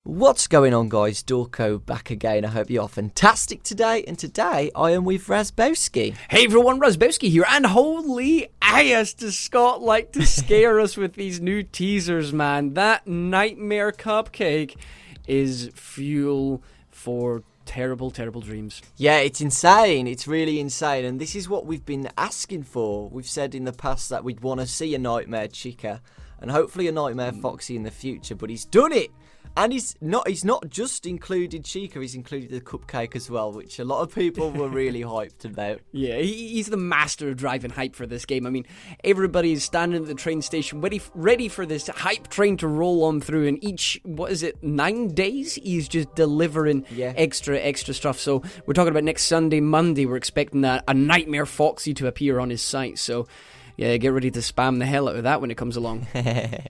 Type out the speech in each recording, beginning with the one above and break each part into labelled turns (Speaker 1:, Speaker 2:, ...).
Speaker 1: What's going on, guys? Dorko back again. I hope you're fantastic today. And today I am with Razbowski.
Speaker 2: Hey everyone, Razbowski here, and holy ass does Scott like to scare us with these new teasers, man. That Nightmare Cupcake is fuel for terrible, terrible dreams.
Speaker 1: Yeah, it's insane. It's really insane. And this is what we've been asking for. We've said in the past that we'd want to see a Nightmare Chica and hopefully a Nightmare Foxy in the future, but he's done it. And he's not just included Chica, he's included the cupcake as well, which a lot of people were really hyped about.
Speaker 2: Yeah, he's the master of driving hype for this game. I mean, everybody's standing at the train station ready for this hype train to roll on through, and each, 9 days, he's just delivering extra stuff. So we're talking about next Sunday, Monday, we're expecting a Nightmare Foxy to appear on his site, so yeah, get ready to spam the hell out of that when it comes along.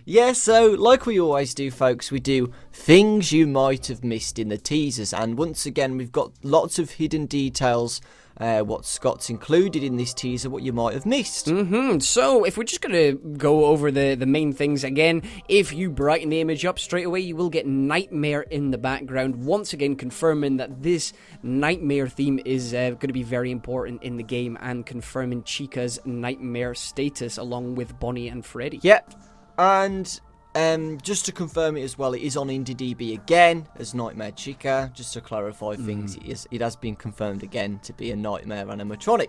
Speaker 1: Yeah, so like we always do, folks, we do things you might have missed in the teasers. And once again, we've got lots of hidden details, what Scott's included in this teaser, what you might have missed.
Speaker 2: So, if we're just going to go over the main things again, if you brighten the image up straight away, you will get Nightmare in the background, once again confirming that this Nightmare theme is going to be very important in the game, and confirming Chica's Nightmare status along with Bonnie and Freddy.
Speaker 1: Yep, and just to confirm it as well, it is on IndieDB again as Nightmare Chica. Just to clarify things, it has been confirmed again to be a Nightmare animatronic.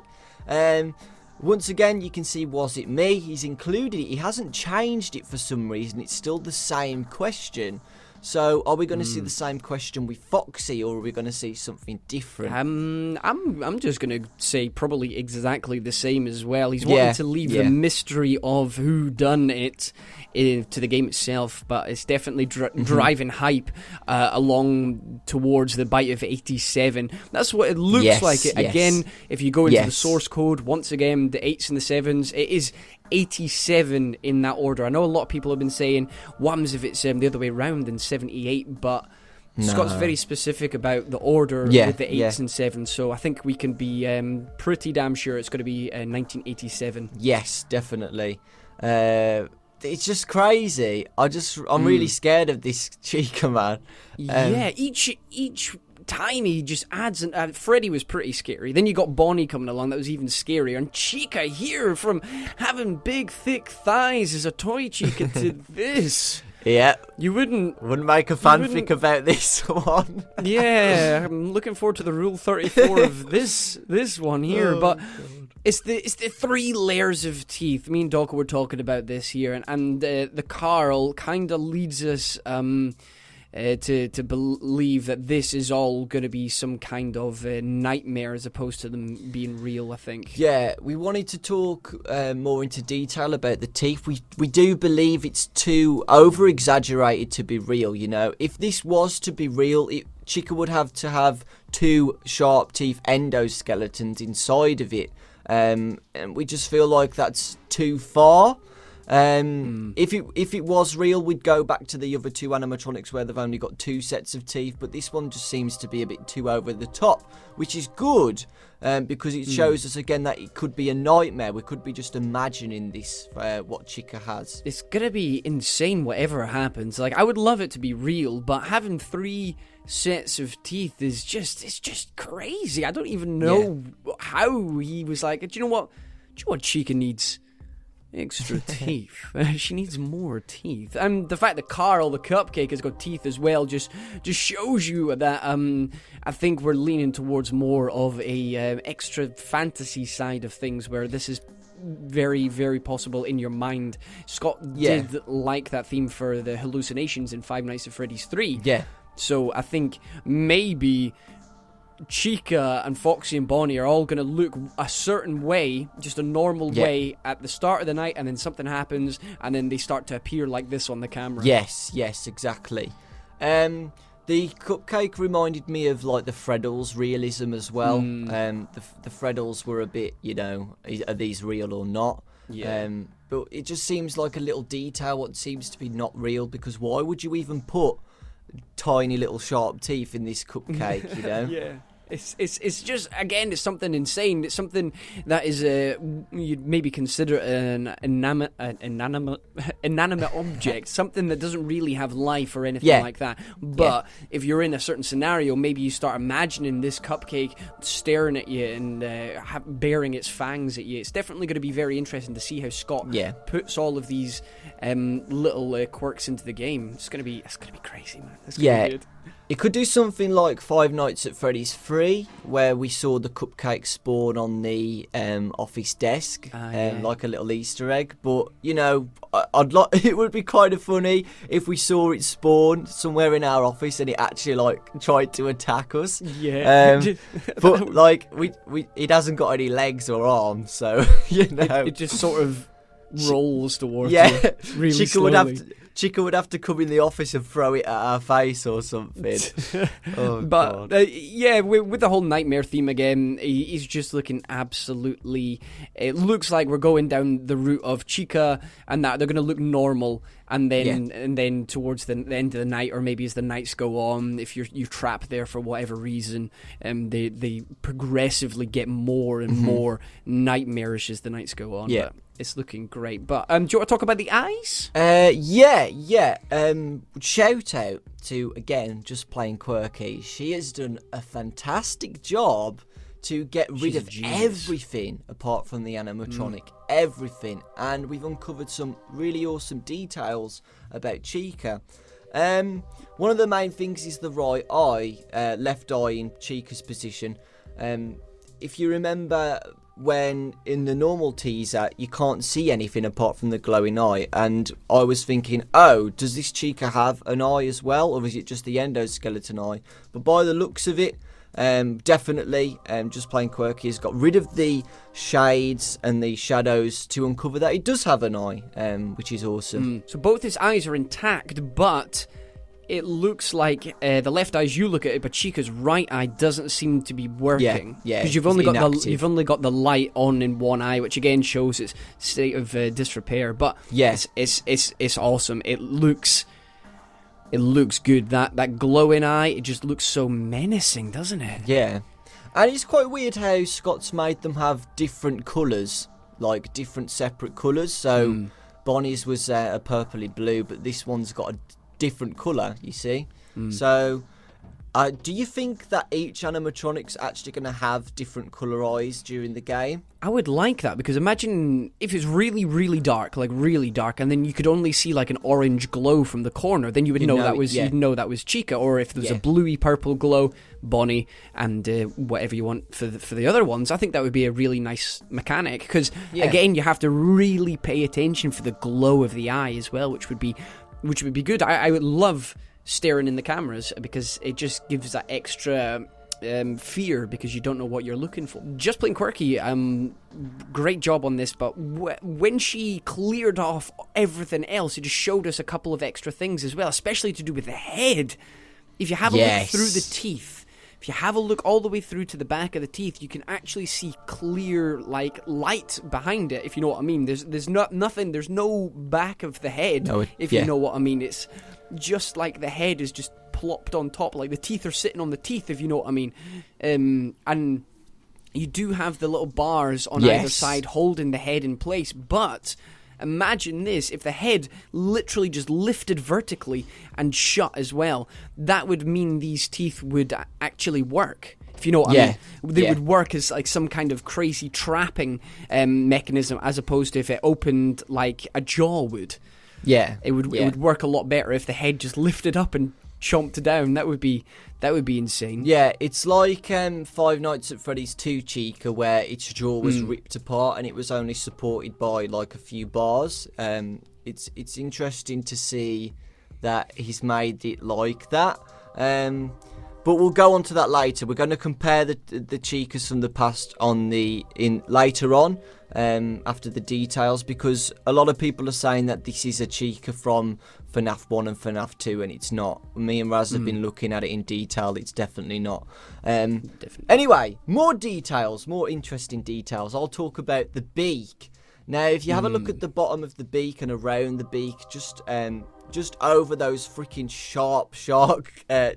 Speaker 1: Once again, you can see Was It Me? He's included it. He hasn't changed it for some reason. It's still the same question. So, are we going to see the same question with Foxy, or are we going to see something different?
Speaker 2: I'm just going to say probably exactly the same as well. He's wanting to leave the mystery of who done it to the game itself, but it's definitely driving hype along towards the bite of 87. That's what it looks like. Again, if you go into the source code, once again, the 8s and the 7s, it is 87 in that order. I know a lot of people have been saying, what happens if it's the other way around in 78, but Scott's very specific about the order with the 8s and 7s, so I think we can be pretty damn sure it's going to be 1987.
Speaker 1: Yes, definitely. It's just crazy. I'm really scared of this Chica, man.
Speaker 2: Each time he just adds, and Freddy was pretty scary. Then you got Bonnie coming along, that was even scarier. And Chica here, from having big, thick thighs as a toy Chica to this.
Speaker 1: Yeah.
Speaker 2: You wouldn't
Speaker 1: make a fanfic about this one.
Speaker 2: Yeah, I'm looking forward to the Rule 34 of this one here. But it's the 3 layers of teeth. Me and Doc were talking about this here, and the Carl kind of leads us to believe that this is all going to be some kind of nightmare as opposed to them being real, I think.
Speaker 1: Yeah, we wanted to talk more into detail about the teeth. We do believe it's too over-exaggerated to be real, you know. If this was to be real, Chica would have to have 2 sharp teeth endoskeletons inside of it. And we just feel like that's too far. If it was real, we'd go back to the other 2 animatronics where they've only got 2 sets of teeth, but this one just seems to be a bit too over the top, which is good, because it shows us again that it could be a nightmare. We could be just imagining this, what Chica has.
Speaker 2: It's gonna be insane whatever happens. Like, I would love it to be real, but having 3 sets of teeth is just crazy. I don't even know how he was like, do you know what Chica needs? Extra teeth. She needs more teeth. And the fact that Carl, the cupcake, has got teeth as well just shows you that I think we're leaning towards more of a extra fantasy side of things, where this is very, very possible in your mind. Scott did like that theme for the hallucinations in Five Nights at Freddy's 3.
Speaker 1: Yeah.
Speaker 2: So I think maybe Chica and Foxy and Bonnie are all going to look a certain way, just a normal way at the start of the night, and then something happens, and then they start to appear like this on the camera.
Speaker 1: Yes, exactly. The cupcake reminded me of like the Freddles realism as well. The Freddles were a bit, you know, are these real or not? Yeah. But it just seems like a little detail what seems to be not real, because why would you even put tiny little sharp teeth in this cupcake, you know?
Speaker 2: It's just, again, it's something insane. It's something that is you'd maybe consider an inanimate object, something that doesn't really have life or anything like that. But if you're in a certain scenario, maybe you start imagining this cupcake staring at you and baring its fangs at you. It's definitely going to be very interesting to see how Scott puts all of these little quirks into the game. It's gonna be crazy, man. It's gonna be good.
Speaker 1: It could do something like Five Nights at Freddy's 3, where we saw the cupcake spawn on the office desk, like a little Easter egg. But you know, it would be kind of funny if we saw it spawn somewhere in our office and it actually like tried to attack us.
Speaker 2: Yeah.
Speaker 1: But like it hasn't got any legs or arms, so you know,
Speaker 2: it just sort of rolls towards you. Really slowly.
Speaker 1: Chica would have to come in the office and throw it at our face or something.
Speaker 2: But with the whole nightmare theme again, he's just looking absolutely. It looks like we're going down the route of Chica, and that they're going to look normal, and then towards the end of the night, or maybe as the nights go on, if you're trapped there for whatever reason, they progressively get more and more nightmarish as the nights go on.
Speaker 1: Yeah.
Speaker 2: But it's looking great. But do you want to talk about the eyes?
Speaker 1: Shout out to, again, JustPlainQuirky. She has done a fantastic job to get rid of everything apart from the animatronic. Everything. And we've uncovered some really awesome details about Chica. One of the main things is the right eye, left eye in Chica's position. If you remember, when in the normal teaser you can't see anything apart from the glowing eye, and I was thinking, oh, does this Chica have an eye as well, or is it just the endoskeleton eye? But by the looks of it, definitely JustPlainQuirky has got rid of the shades and the shadows to uncover that it does have an eye, which is awesome.
Speaker 2: So both his eyes are intact, but it looks like the left eye, as you look at it, but Chica's right eye doesn't seem to be working.
Speaker 1: Yeah,
Speaker 2: because you've only got the light on in one eye, which again shows its state of disrepair. But it's awesome. It looks good. That glowing eye, it just looks so menacing, doesn't it?
Speaker 1: Yeah, and it's quite weird how Scott's made them have different colours, like different separate colours. So Bonnie's was a purpley blue, but this one's got a different colour, you see. So do you think that each animatronic's actually going to have different colour eyes during the game?
Speaker 2: I would like that, because imagine if it's really, really dark, and then you could only see like an orange glow from the corner, then you'd know that was Chica. Or if there's a bluey purple glow, Bonnie, and whatever you want for the other ones. I think that would be a really nice mechanic, because again, you have to really pay attention for the glow of the eye as well, which would be good. I would love staring in the cameras, because it just gives that extra fear, because you don't know what you're looking for. JustPlainQuirky, great job on this, but when she cleared off everything else, it just showed us a couple of extra things as well, especially to do with the head. If you have a look through the teeth, if you have a look all the way through to the back of the teeth, you can actually see clear, like, light behind it, if you know what I mean. There's nothing, there's no back of the head, you know what I mean. It's just like the head is just plopped on top, like the teeth are sitting on the teeth, if you know what I mean. And you do have the little bars on either side holding the head in place, but imagine this, if the head literally just lifted vertically and shut as well, that would mean these teeth would actually work, if you know what I mean. They would work as like some kind of crazy trapping mechanism, as opposed to if it opened like a jaw would. It would work a lot better if the head just lifted up and chomped down. That would be insane. Yeah, it's like Five Nights at Freddy's 2 Chica, where its jaw was ripped apart and it was only supported by like a few bars. It's interesting to see that he's made it like that. But we'll go on to that later. We're going to compare the Chicas from the past later on, after the details, because a lot of people are saying that this is a Chica from FNAF 1 and FNAF 2, and it's not. Me and Raz have been looking at it in detail. It's definitely not. Anyway, more details, more interesting details. I'll talk about the beak. Now, if you have a look at the bottom of the beak and around the beak, just over those freaking sharp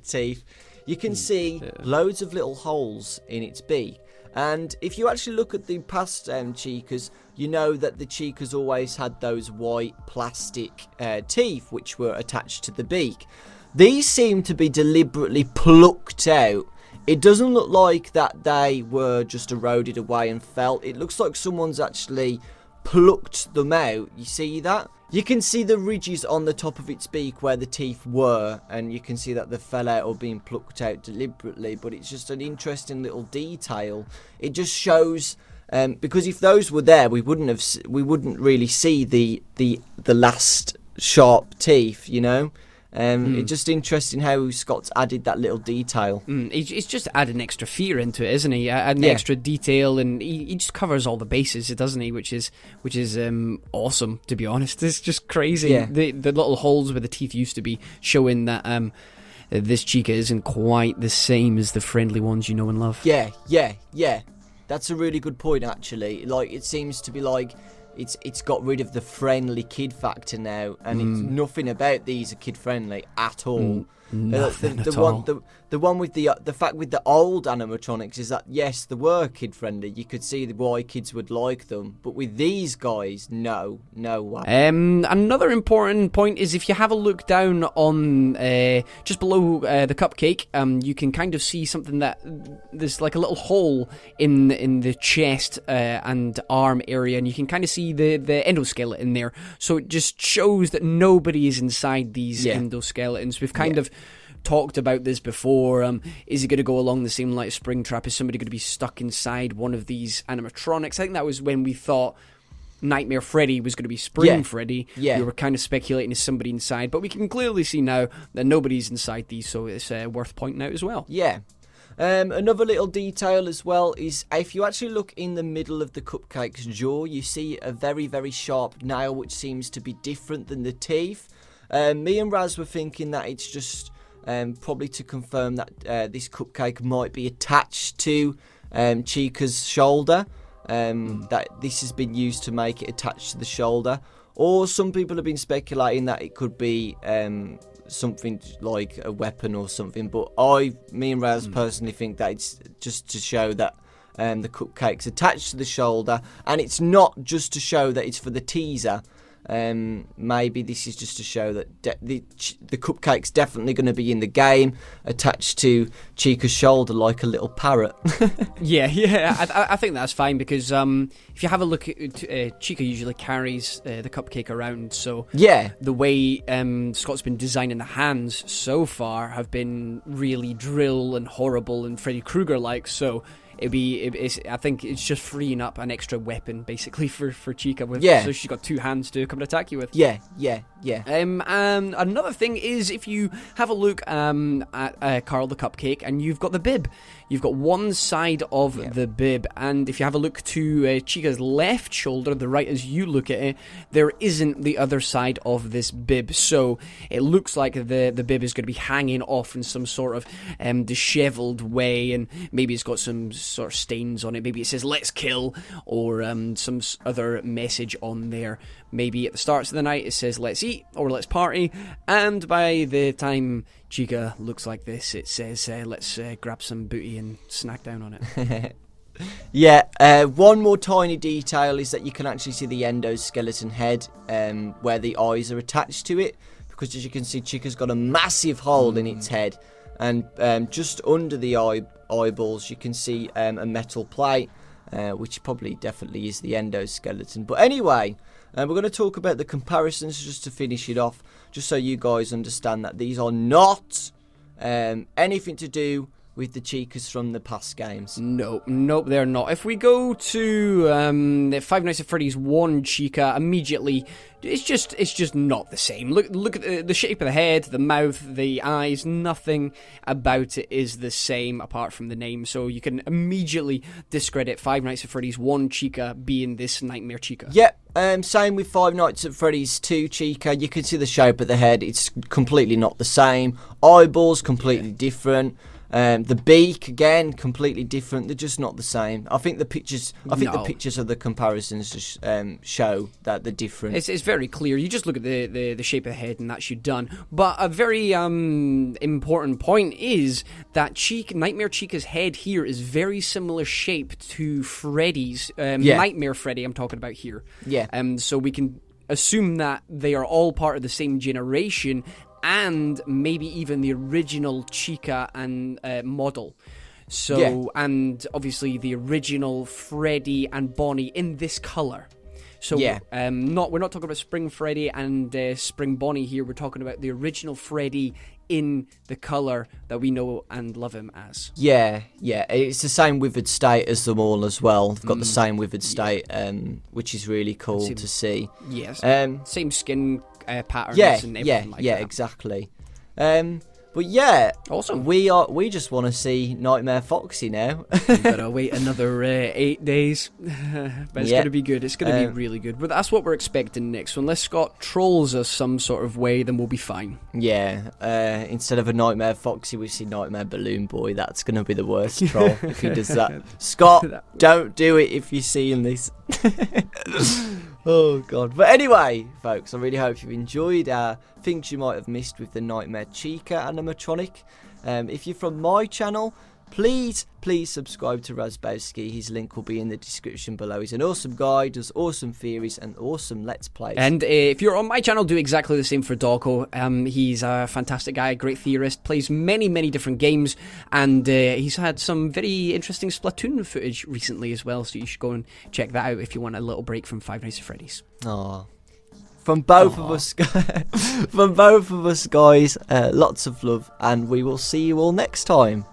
Speaker 2: teeth,
Speaker 1: you can see loads of little holes in its beak. And if you actually look at the past Chicas, you know that the Chicas always had those white plastic teeth which were attached to the beak. These seem to be deliberately plucked out. It doesn't look like that they were just eroded away and fell. It looks like someone's actually plucked them out. You see that? You can see the ridges on the top of its beak where the teeth were, and you can see that they fell out or being plucked out deliberately, but it's just an interesting little detail. It just shows, because if those were there, we wouldn't really see the last sharp teeth, you know. It's just interesting how Scott's added that little detail.
Speaker 2: He's just added an extra fear into it, isn't he? Adding extra detail, and he just covers all the bases, doesn't he? Which is awesome, to be honest. It's just crazy.
Speaker 1: Yeah.
Speaker 2: The little holes where the teeth used to be, showing that this Chica isn't quite the same as the friendly ones you know and love.
Speaker 1: Yeah. That's a really good point, actually. Like, it seems to be like it's got rid of the friendly kid factor now, and it's nothing about these are kid friendly at all.
Speaker 2: Nothing at all.
Speaker 1: The one with the fact with the old animatronics is that yes, they were kid friendly. You could see why kids would like them, but with these guys, no way.
Speaker 2: Another important point is if you have a look down on just below the cupcake, you can kind of see something that there's like a little hole in the chest and arm area, and you can kind of see the endoskeleton in there. So it just shows that nobody is inside these endoskeletons. We've kind of talked about this before. Is it going to go along the same line as Springtrap? Is somebody going to be stuck inside one of these animatronics? I think that was when we thought Nightmare Freddy was going to be Spring Freddy.
Speaker 1: Yeah.
Speaker 2: We were kind of speculating, is somebody inside? But we can clearly see now that nobody's inside these, so it's worth pointing out as well.
Speaker 1: Yeah. Another little detail as well is if you actually look in the middle of the cupcake's jaw, you see a very, very sharp nail which seems to be different than the teeth. Me and Raz were thinking that it's just probably to confirm that this cupcake might be attached to Chica's shoulder, that this has been used to make it attached to the shoulder, or some people have been speculating that it could be something like a weapon or something, but me and Raz personally think that it's just to show that the cupcake's attached to the shoulder, and it's not just to show that it's for the teaser. Maybe this is just to show that the cupcake's definitely going to be in the game, attached to Chica's shoulder like a little parrot.
Speaker 2: I think that's fine, because if you have a look at Chica usually carries the cupcake around, so the way Scott's been designing the hands so far have been really drill and horrible and Freddy Krueger like, so I think it's just freeing up an extra weapon basically for Chica. So she's got two hands to come and attack you with.
Speaker 1: Yeah.
Speaker 2: And another thing is if you have a look at Carl the Cupcake, and you've got the bib. You've got one side of the bib, and if you have a look to Chica's left shoulder, the right as you look at it, there isn't the other side of this bib. So it looks like the bib is going to be hanging off in some sort of disheveled way, and maybe it's got some sort of stains on it. Maybe it says "Let's kill" or some other message on there. Maybe at the start of the night it says "Let's eat" or "Let's party," and by the time Chica looks like this, it says "Let's grab some booty and snack down on it."
Speaker 1: One more tiny detail is that you can actually see the endoskeleton head where the eyes are attached to it, because as you can see, Chica's got a massive hole in its head, and just under the eyeballs you can see a metal plate, which probably definitely is the endoskeleton. But anyway, we're going to talk about the comparisons just to finish it off, just so you guys understand that these are not anything to do with the Chicas from the past games.
Speaker 2: Nope, they're not. If we go to the Five Nights at Freddy's 1 Chica, immediately it's just not the same. Look at the shape of the head, the mouth, the eyes. Nothing about it is the same apart from the name. So you can immediately discredit Five Nights at Freddy's 1 Chica being this Nightmare Chica.
Speaker 1: Yep. Same with Five Nights at Freddy's 2 Chica. You can see the shape of the head. It's completely not the same. Eyeballs completely different. The beak again, completely different. They're just not the same. I think the pictures of the comparisons just show that they're different.
Speaker 2: It's very clear. You just look at the shape of the head, and that's you done. But a very important point is that Nightmare Chica's head here is very similar shape to Freddy's. Nightmare Freddy, I'm talking about here.
Speaker 1: Yeah.
Speaker 2: So we can assume that they are all part of the same generation, and maybe even the original Chica and model. So, and obviously the original Freddy and Bonnie in this color. So, we're not talking about Spring Freddy and Spring Bonnie here. We're talking about the original Freddy in the color that we know and love him as.
Speaker 1: Yeah. It's the same withered state as them all as well. They've got the same withered state, which is really cool to see.
Speaker 2: Yes. Same skin patterns and everything like that.
Speaker 1: Yeah, exactly. But yeah,
Speaker 2: awesome.
Speaker 1: We just want to see Nightmare Foxy now.
Speaker 2: We've got to wait another 8 days, but it's going to be good. It's going to be really good. But that's what we're expecting next. So unless Scott trolls us some sort of way, then we'll be fine.
Speaker 1: Yeah. Instead of a Nightmare Foxy, we see Nightmare Balloon Boy. That's going to be the worst troll if he does that. Scott, don't do it if you're seeing this. Oh god. But anyway, folks, I really hope you've enjoyed our things you might have missed with the Nightmare Chica animatronic. If you're from my channel, please subscribe to Razbowski. His link will be in the description below. He's an awesome guy, does awesome theories and awesome Let's Plays.
Speaker 2: And if you're on my channel, do exactly the same for Dawko. He's a fantastic guy, great theorist, plays many different games, and he's had some very interesting Splatoon footage recently as well, so you should go and check that out if you want a little break from Five Nights at Freddy's.
Speaker 1: Aww. From both of us, guys, lots of love, and we will see you all next time.